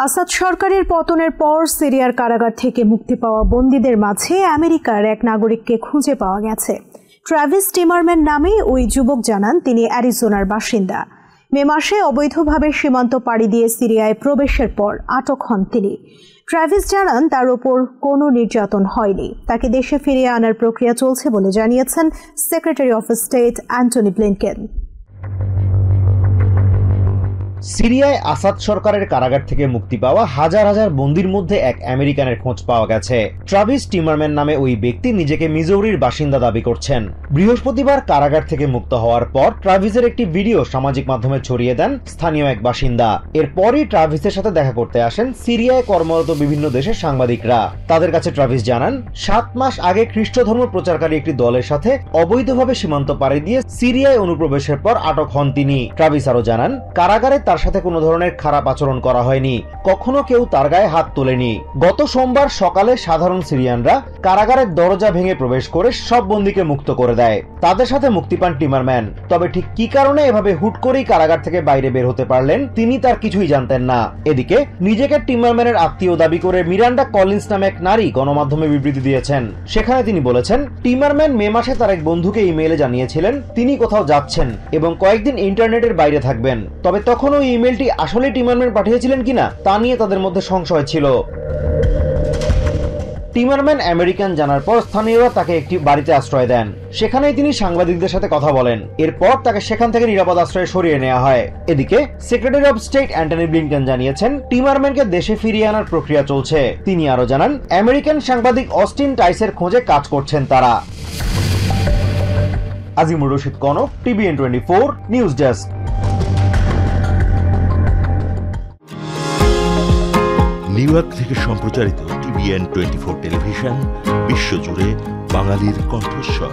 আসাদ সরকারের পতনের পর সিরিয়ার কারাগার থেকে মুক্তি পাওয়া বন্দীদের মাঝে আমেরিকার এক নাগরিককে খুঁজে পাওয়া গেছে। ট্রাভিস টিমারম্যান নামে ওই যুবক জানান তিনি অ্যারিজোনার বাসিন্দা। মে মাসে অবৈধভাবে সীমান্ত পাড়ি দিয়ে সিরিয়ায় প্রবেশের পর আটক হন তিনি। ট্রাভিস জানান তার ওপর কোনো নির্যাতন হয়নি, তাকে দেশে ফিরিয়ে আনার প্রক্রিয়া চলছে বলে জানিয়েছেন secretary of state Antony Blinken. সিরিয়ায় আসাদ সরকারের কারাগার থেকে মুক্তি পাওয়া হাজার হাজার বন্দীর মধ্যে এক আমেরিকানের খোঁজ পাওয়া গেছে। ট্রাভিস টিমারম্যান নামে ওই ব্যক্তি নিজেকে মিজৌরির বাসিন্দা দাবি করছেন। বৃহস্পতিবার কারাগার থেকে মুক্ত হওয়ার পর ট্রাভিসের একটি ভিডিও সামাজিক মাধ্যমে ছড়িয়ে দেন স্থানীয় এক বাসিন্দা। এরপরই ট্রাভিসের সাথে দেখা করতে আসেন সিরিয়ায় কর্মরত বিভিন্ন দেশের সাংবাদিকরা। তাদের কাছে ট্রাভিস জানান 7 মাস আগে খ্রিস্ট ধর্ম প্রচারকারী একটি দলের সাথে অবৈধভাবে সীমান্ত পাড়ি দিয়ে সিরিয়ায় অনুপ্রবেশের পর আটক হন তিনি। ট্রাভিস আরো জানান কারাগারে তার সাথে কোনো ধরনের খারাপ আচরণ করা হয়নি, কখনো কেউ তার গায়ে হাত তোলেনি। গত সোমবার সকালে সাধারণ সিরিয়ানরা কারাগারের দরজা ভেঙে প্রবেশ করে সব বন্দীকে মুক্ত করে দেয়। তাদের সাথে মুক্তি পান টিমারম্যান। তবে ঠিক কি কারণে এভাবে হুট করেই কারাগার থেকে বাইরে বের হতে পারলেন তিনি তার কিছুই জানতেন না। এদিকে নিজেকে টিমারম্যানের আত্মীয় দাবি করে মিরান্ডা কলিন্স নামে এক নারী গণমাধ্যমে বিবৃতি দিয়েছেন। সেখানে তিনি বলেছেন টিমারম্যান মে মাসে তার এক বন্ধুকে ইমেইলে জানিয়েছিলেন তিনি কোথাও যাচ্ছেন এবং কয়েকদিন ইন্টারনেটের বাইরে থাকবেন। তবে তখন ওই ইমেলটি আসলে টিমারম্যান পাঠিয়েছিলেন কিনা তা নিয়ে তাদের মধ্যে সংশয় ছিল। টিমারম্যান আমেরিকান জানার পর স্থানীয়রা তাকে একটি বাড়িতে আশ্রয় দেন। সেখানেই তিনি সাংবাদিকদের সাথে কথা বলেন। এরপর তাকে সেখান থেকে নিরাপদ আশ্রয়ে সরিয়ে নেওয়া হয়। এদিকে secretary of state Antony Blinken জানিয়েছেন টিমারম্যানকে দেশে ফিরিয়ে আনার প্রক্রিয়া চলছে। তিনি আরো জানান আমেরিকান সাংবাদিক অস্টিন টাইসের খোঁজে কাজ করছেন তারা। Azimur Rashid Kanak, TVN 24 news desk. New York থেকে সম্প্রচারিত টিভিএন 24 টেলিভিশন বিশ্বজুড়ে বাঙালির কণ্ঠস্বর।